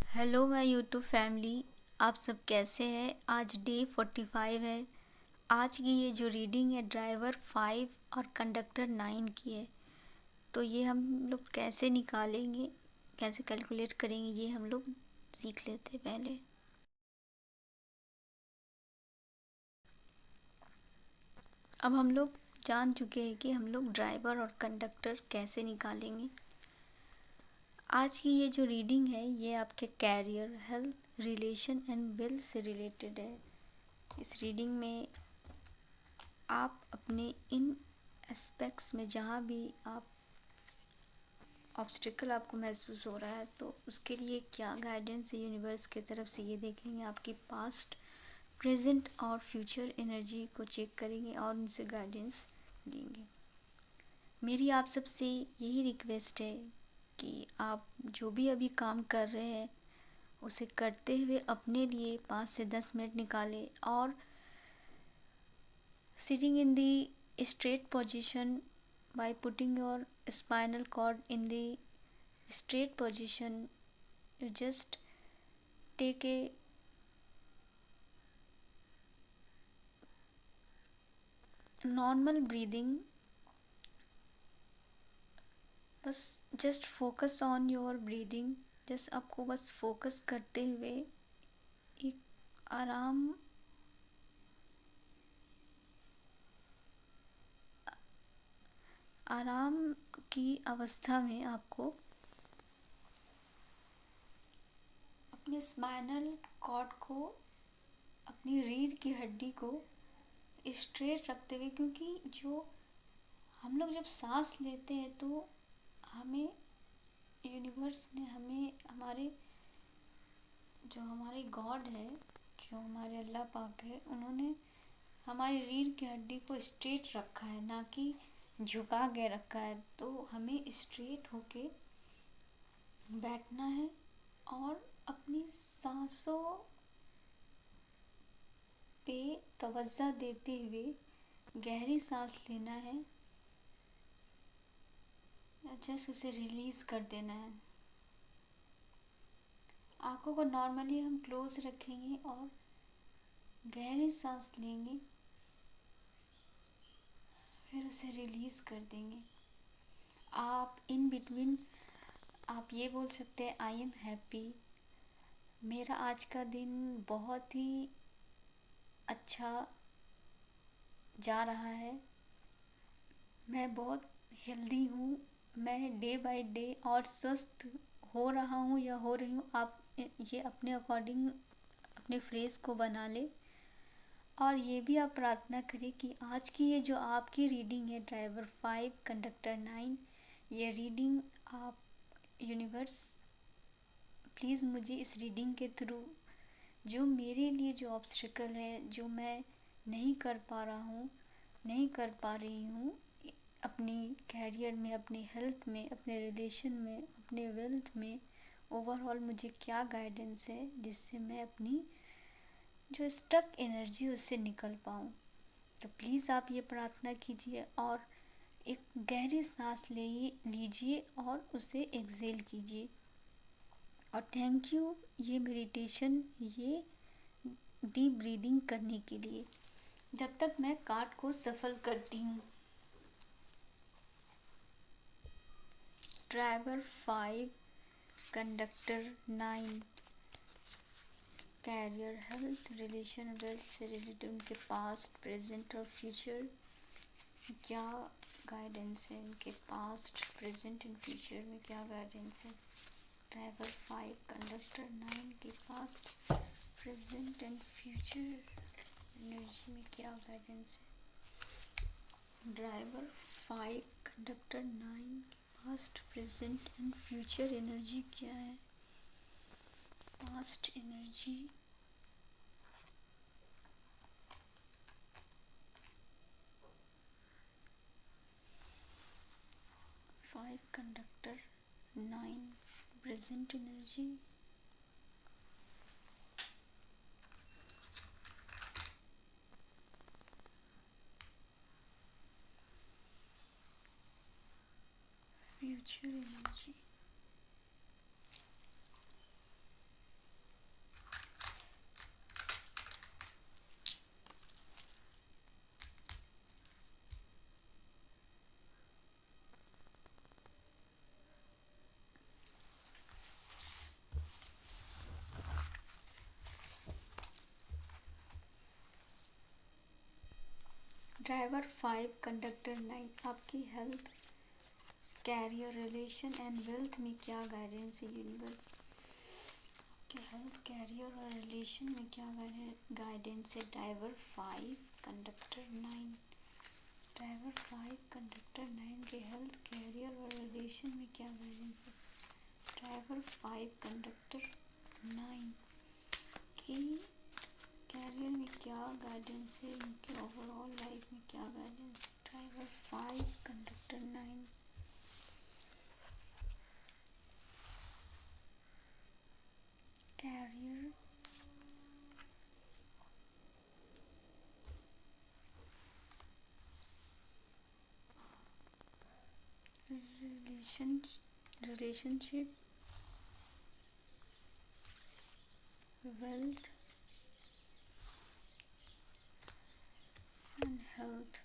Hello my YouTube family. आप सब कैसे हैं? आज डे 45 है। आज की ये जो रीडिंग है ड्राइवर 5 और कंडक्टर 9 की है। तो ये हम लोग कैसे निकालेंगे, कैसे कैलकुलेट करेंगे, ये हम लोग सीख लेते हैं पहले। अब हम लोग जान चुके हैं कि हम लोग ड्राइवर और कंडक्टर कैसे निकालेंगे। आज की ये जो रीडिंग है ये आपके career, health, relation and wealth से रिलेटेड है। इस रीडिंग में आप अपने इन एस्पेक्ट्स में जहाँ भी आप ऑब्स्टिकल आपको महसूस हो रहा है तो उसके लिए क्या गाइडेंस है यूनिवर्स की तरफ से, ये देखेंगे। आपकी पास्ट, प्रेजेंट और फ्यूचर एनर्जी को चेक करेंगे और उनसे गाइडेंस लेंगे। मेरी आप सबसे यही रिक्वेस्ट है कि आप जो भी अभी काम कर रहे हैं उसे करते हुए अपने लिए 5 से 10 मिनट निकालें और sitting in the straight position by putting your spinal cord in the straight position. You just take a normal breathing. बस just focus on your breathing. Just आपको बस फोकस करते हुए एक आराम की अवस्था में आपको अपने स्पाइनल कॉर्ड को, अपनी रीढ़ की हड्डी को स्ट्रेट रखते हुए, क्योंकि जो हम लोग जब सांस लेते हैं तो हमें यूनिवर्स ने हमें हमारे गॉड है, जो हमारे अल्लाह पाक है, उन्होंने हमारी रीढ़ की हड्डी को स्ट्रेट रखा है, ना कि झुका के रखा है। तो हमें स्ट्रेट होके बैठना है और अपनी सांसों पे तवज्जो देते हुए गहरी सांस लेना है। जस्ट उसे रिलीज़ कर देना है। आँखों को नॉर्मली हम क्लोज रखेंगे और गहरी सांस लेंगे, फिर उसे रिलीज़ कर देंगे। आप इन बिटवीन आप ये बोल सकते हैं, आई एम हैप्पी। मेरा आज का दिन बहुत ही अच्छा जा रहा है। मैं बहुत हेल्दी हूँ। मैं डे बाय डे और स्वस्थ हो रहा हूँ या हो रही हूँ। आप ये अपने अकॉर्डिंग अपने फ्रेज़ को बना ले और ये भी आप प्रार्थना करें कि आज की ये जो आपकी रीडिंग है ड्राइवर 5 कंडक्टर 9, ये रीडिंग आप यूनिवर्स प्लीज़ मुझे इस रीडिंग के थ्रू जो मेरे लिए जो ऑब्स्टिकल है, जो मैं नहीं कर पा रहा हूँ, नहीं कर पा रही हूँ अपनी कैरियर में, अपनी हेल्थ में, अपने रिलेशन में, अपने वेल्थ में, ओवरऑल मुझे क्या गाइडेंस है जिससे मैं अपनी जो स्टक एनर्जी उससे निकल पाऊँ। तो प्लीज़ आप ये प्रार्थना कीजिए और एक गहरी सांस ले लीजिए और उसे एक्सेल कीजिए। और थैंक यू ये मेडिटेशन, ये डीप ब्रीदिंग करने के लिए। जब तक मैं कार्ड को सफल करती हूँ। Driver 5, conductor 9, career, health, relation, wealth से रिलेटेड उनके पास्ट, प्रेजेंट और फ्यूचर क्या गाइडेंस है। इनके पास्ट, प्रेजेंट एंड फ्यूचर में क्या गाइडेंस है। ड्राइवर 5, कंडक्टर 9 के past, present and future energy में क्या गाइडेंस है। ड्राइवर 5, कंडक्टर 9 के past, present and future energy क्या है। Past energy, five conductor 9 present energy, future energy. Driver 5 conductor 9 आपकी health career relation and wealth में क्या गाइडेंस है यूनिवर्स। आपके हेल्थ कैरियर और रिलेशन में क्या गाइडेंस है। ड्राइवर 5 कंडक्टर 9 ड्राइवर 5 कंडक्टर 9 के हेल्थ कैरियर और रिलेशन में क्या गाइडेंस है। ड्राइवर 5 कंडक्टर 9 की कैरियर में क्या गाइडेंस है, इनके ओवरऑल लाइफ में क्या गाइडेंस है। Driver 5 conductor 9 career relationship wealth and health.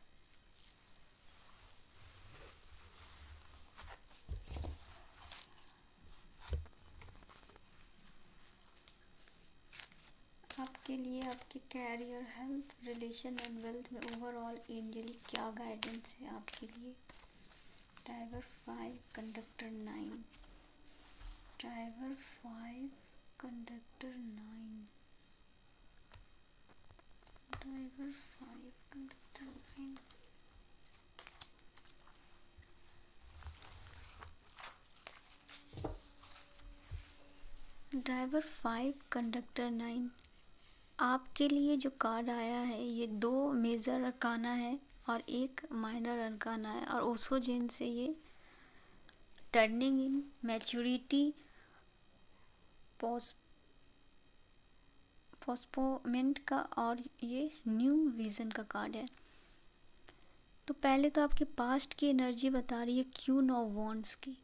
आपके लिए आपके career health relation and wealth में ओवरऑल एंजल क्या गाइडेंस है आपके लिए। Driver 5 conductor 9 driver 5 conductor 9 driver 5 conductor 9 driver 5 conductor 9 आपके लिए जो कार्ड आया है ये 2 मेजर अरकाना है और 1 माइनर अरकाना है और ओशो जैन से ये टर्निंग इन मैच्योरिटी पोस्टपोनमेंट का और ये न्यू विज़न का कार्ड है। तो पहले तो आपके पास्ट की एनर्जी बता रही है क्वीन ऑफ वॉन्ड्स की,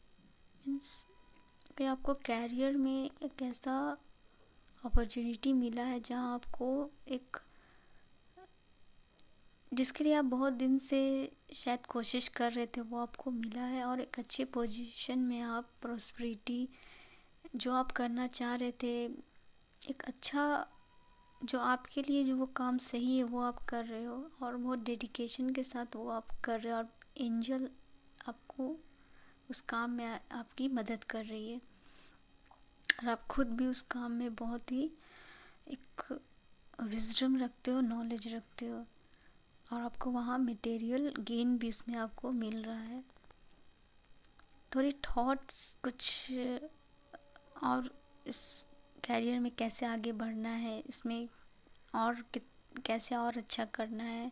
मीन्स कि आपको कैरियर में एक ऐसा अपॉर्चुनिटी मिला है जहां आपको एक जिसके लिए आप बहुत दिन से शायद कोशिश कर रहे थे वो आपको मिला है और एक अच्छे पोजीशन में आप प्रॉस्पेरिटी जो आप करना चाह रहे थे, एक अच्छा जो आपके लिए जो वो काम सही है वो आप कर रहे हो और बहुत डेडिकेशन के साथ वो आप कर रहे हो और एंजल आपको उस काम में आपकी मदद कर रही है और आप खुद भी उस काम में बहुत ही एक विजडम रखते हो, नॉलेज रखते हो और आपको वहाँ मटेरियल गेन भी इसमें आपको मिल रहा है। थोड़ी थॉट्स कुछ और इस कैरियर में कैसे आगे बढ़ना है, इसमें और कैसे और अच्छा करना है,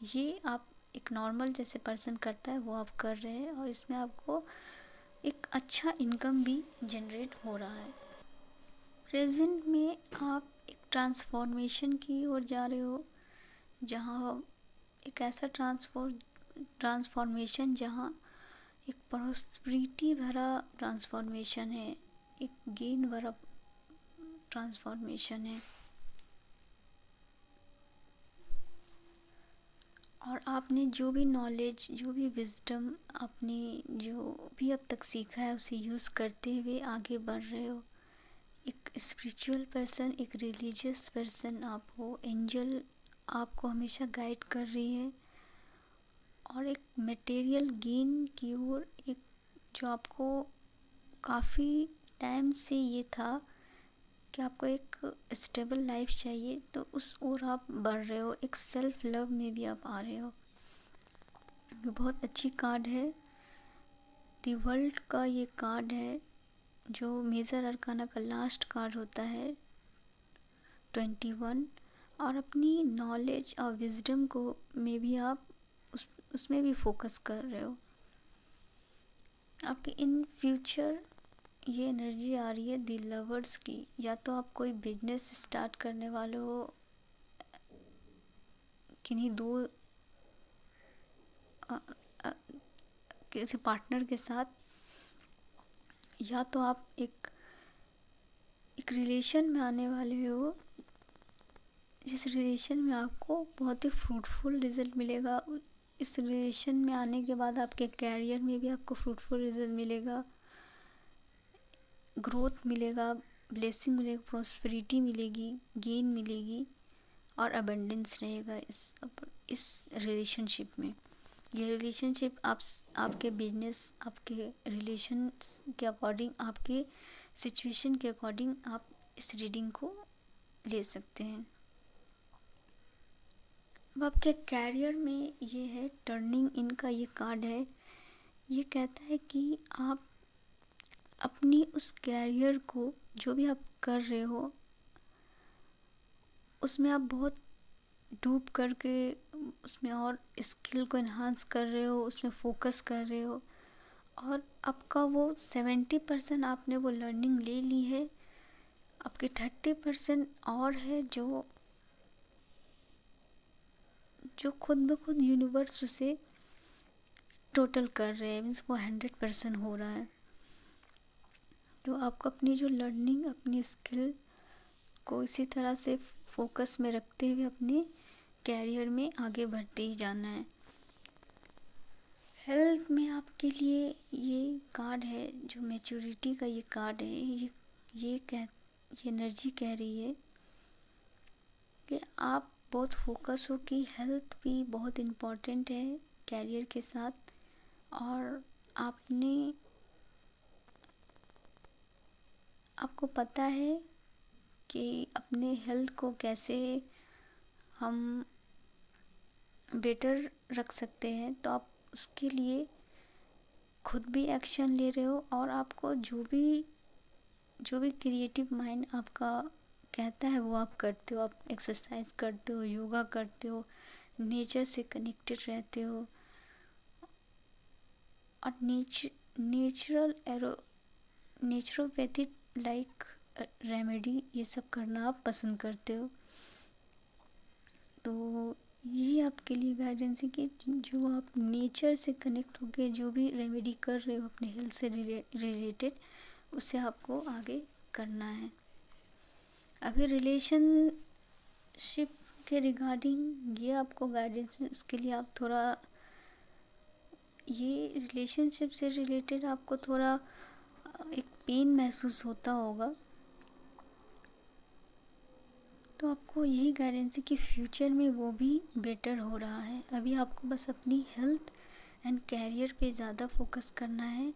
ये आप एक नॉर्मल जैसे पर्सन करता है वो आप कर रहे हैं और इसमें आपको एक अच्छा इनकम भी जनरेट हो रहा है। प्रेजेंट में आप एक ट्रांसफॉर्मेशन की ओर जा रहे हो जहाँ एक ऐसा ट्रांसफॉर्मेशन जहाँ एक प्रॉस्पेरिटी भरा ट्रांसफॉर्मेशन है, एक गेन भरा ट्रांसफॉर्मेशन है और आपने जो भी नॉलेज जो भी विजडम आपने जो भी अब तक सीखा है उसे यूज़ करते हुए आगे बढ़ रहे हो। एक स्पिरिचुअल पर्सन, एक रिलीजियस पर्सन आप हो, एंजल आपको हमेशा गाइड कर रही है और एक मटेरियल गेन की ओर एक जो आपको काफ़ी टाइम से ये था कि आपको एक स्टेबल लाइफ चाहिए तो उस ओर आप बढ़ रहे हो, एक सेल्फ लव में भी आप आ रहे हो। ये बहुत अच्छी कार्ड है, दी वर्ल्ड का ये कार्ड है जो मेजर अरकाना का लास्ट कार्ड होता है 21 और अपनी नॉलेज और विजडम को में भी आप उसमें भी फोकस कर रहे हो। आपके इन फ्यूचर ये एनर्जी आ रही है दी लवर्स की, या तो आप कोई बिजनेस स्टार्ट करने वाले हो किन्हीं दो किसी पार्टनर के साथ, या तो आप एक रिलेशन में आने वाले हो जिस रिलेशन में आपको बहुत ही फ्रूटफुल रिजल्ट मिलेगा। इस रिलेशन में आने के बाद आपके कैरियर में भी आपको फ्रूटफुल रिजल्ट मिलेगा, ग्रोथ मिलेगा, ब्लेसिंग मिलेगा, प्रॉस्पेरिटी मिलेगी, गेन मिलेगी और अबंडेंस रहेगा इस रिलेशनशिप में। ये रिलेशनशिप आपके बिजनेस, आपके रिलेशंस के अकॉर्डिंग, आपके सिचुएशन के अकॉर्डिंग आप इस रीडिंग को ले सकते हैं। अब आपके कैरियर में ये है टर्निंग इन का ये कार्ड है। ये कहता है कि आप अपनी उस कैरियर को, जो भी आप कर रहे हो, उसमें आप बहुत डूब करके उसमें और स्किल को इन्हांस कर रहे हो, उसमें फोकस कर रहे हो, और आपका वो 70% आपने वो लर्निंग ले ली है। आपके 30% और है जो खुद ब खुद यूनिवर्स से टोटल कर रहे हैं, मीन्स वो 100% हो रहा है। तो आपको अपनी जो लर्निंग, अपनी स्किल को इसी तरह से फोकस में रखते हुए अपने कैरियर में आगे बढ़ते ही जाना है। हेल्थ में आपके लिए ये कार्ड है, जो मैच्योरिटी का ये कार्ड है। ये एनर्जी कह रही है कि आप बहुत फोकस हो कि हेल्थ भी बहुत इम्पोर्टेंट है कैरियर के साथ, और आपको पता है कि अपने हेल्थ को कैसे हम बेटर रख सकते हैं। तो आप उसके लिए खुद भी एक्शन ले रहे हो, और आपको जो भी क्रिएटिव माइंड आपका कहता है वो आप करते हो। आप एक्सरसाइज करते हो, योगा करते हो, नेचर से कनेक्टेड रहते हो, और नेचुरोपैथी लाइक रेमेडी ये सब करना आप पसंद करते हो। तो यही आपके लिए गाइडेंस है कि जो आप नेचर से कनेक्ट होकर जो भी रेमेडी कर रहे हो अपने हेल्थ से रिलेटेड, उसे आपको आगे करना है। अभी रिलेशनशिप के रिगार्डिंग ये आपको गाइडेंस है। उसके लिए आप थोड़ा, ये रिलेशनशिप से रिलेटेड आपको थोड़ा एक पेन महसूस होता होगा। तो आपको यही गाइडेंस है कि फ्यूचर में वो भी बेटर हो रहा है। अभी आपको बस अपनी हेल्थ एंड कैरियर पे ज़्यादा फोकस करना है।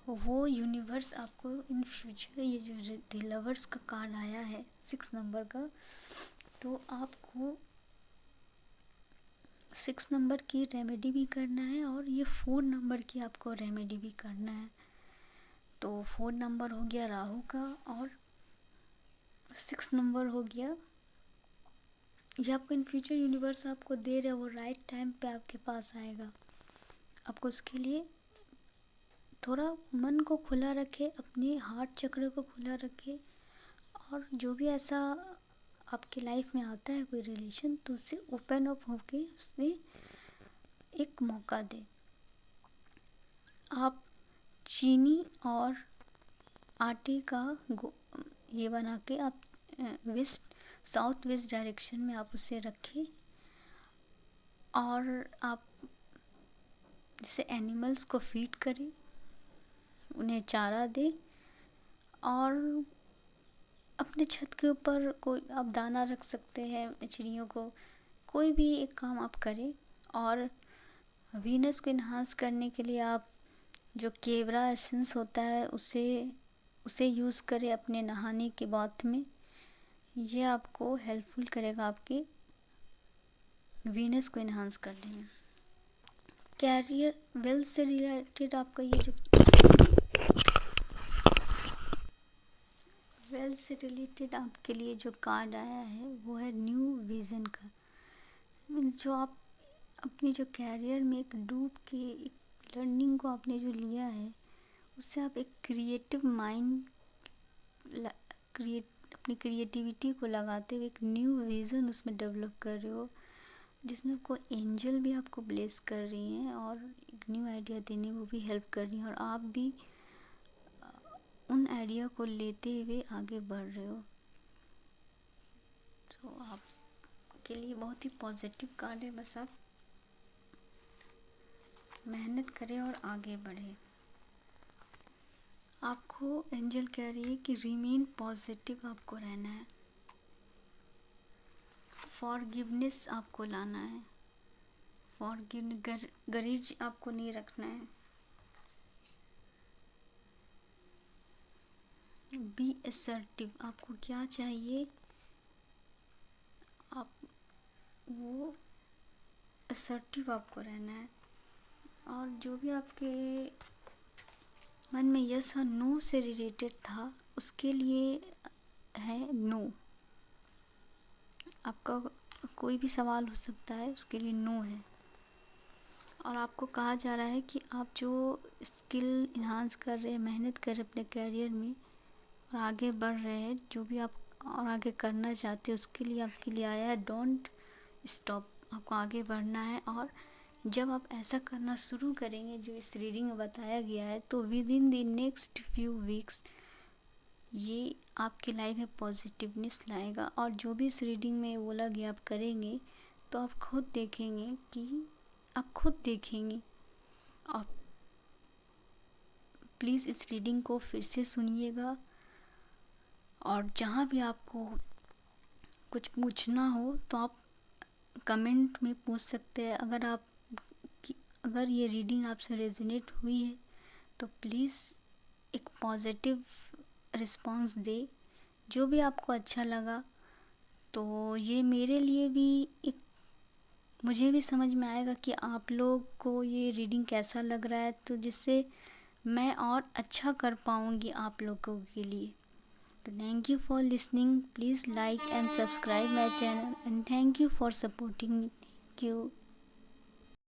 वो यूनिवर्स आपको इन फ्यूचर, ये जो द लवर्स का कार्ड आया है 6 नंबर का, तो आपको 6 नंबर की रेमेडी भी करना है, और ये 4 नंबर की आपको रेमेडी भी करना है। तो 4 नंबर हो गया राहु का, और 6 नंबर हो गया, ये आपको इन फ्यूचर यूनिवर्स आपको दे रहे, वो राइट टाइम पे आपके पास आएगा। आपको उसके लिए थोड़ा मन को खुला रखे, अपने हार्ट चक्र को खुला रखे, और जो भी ऐसा आपके लाइफ में आता है कोई रिलेशन, तो उससे ओपन अप होके उससे एक मौका दे। आप चीनी और आटे का ये बना के आप साउथ वेस्ट डायरेक्शन में आप उसे रखें, और आप जैसे एनिमल्स को फीड करें, उन्हें चारा दें, और अपने छत के ऊपर कोई आप दाना रख सकते हैं चिड़ियों को। कोई भी एक काम आप करें। और वीनस को इन्हांस करने के लिए आप जो केवड़ा एसेंस होता है उसे यूज़ करें अपने नहाने के बाथ में। ये आपको हेल्पफुल करेगा आपकी वीनस को इन्हांस करने में। कैरियर वेल्थ से रिलेटेड आपका ये जो वेल्थ से रिलेटेड आपके लिए जो कार्ड आया है वो है न्यू विज़न का। मीन्स जो आप अपनी जो कैरियर में एक डूब के एक लर्निंग को आपने जो लिया है, उससे आप एक क्रिएटिव माइंड अपनी क्रिएटिविटी को लगाते हुए एक न्यू विज़न उसमें डेवलप कर रहे हो, जिसमें कोई एंजल भी आपको ब्लेस कर रही हैं और एक न्यू आइडिया देने वो भी हेल्प कर रही हैं, और आप भी उन आइडिया को लेते हुए आगे बढ़ रहे हो। तो आपके लिए बहुत ही पॉजिटिव कार्ड है। बस आप मेहनत करें और आगे बढ़ें। आपको एंजल कह रही है कि रिमेन पॉजिटिव आपको रहना है। फॉरगिवनेस आपको लाना है, गरीज आपको नहीं रखना है। बी असर्टिव, आपको क्या चाहिए, आप वो असर्टिव आपको रहना है। और जो भी आपके मन में यस और नो से रिलेटेड था उसके लिए है नो। आपका कोई भी सवाल हो सकता है, उसके लिए नो है। और आपको कहा जा रहा है कि आप जो स्किल इन्हांस कर रहे हैं, मेहनत कर रहे हैं अपने करियर में और आगे बढ़ रहे हैं, जो भी आप और आगे करना चाहते हैं उसके लिए आपके लिए आया है। डोंट स्टॉप, आपको आगे बढ़ना है। और जब आप ऐसा करना शुरू करेंगे जो इस रीडिंग में बताया गया है, तो with in the next few weeks ये आपके लाइफ में पॉजिटिवनेस लाएगा। और जो भी इस रीडिंग में बोला गया आप करेंगे तो आप खुद देखेंगे। और प्लीज़ इस रीडिंग को फिर से सुनिएगा। और जहाँ भी आपको कुछ पूछना हो तो आप कमेंट में पूछ सकते हैं। अगर ये रीडिंग आपसे रेजोनेट हुई है तो प्लीज़ एक पॉजिटिव रिस्पॉन्स दे। जो भी आपको अच्छा लगा तो ये मेरे लिए भी एक, मुझे भी समझ में आएगा कि आप लोग को ये रीडिंग कैसा लग रहा है, तो जिससे मैं और अच्छा कर पाऊँगी आप लोगों के लिए। तो thank you for listening, please like and subscribe my channel and thank you for supporting me. Thank you.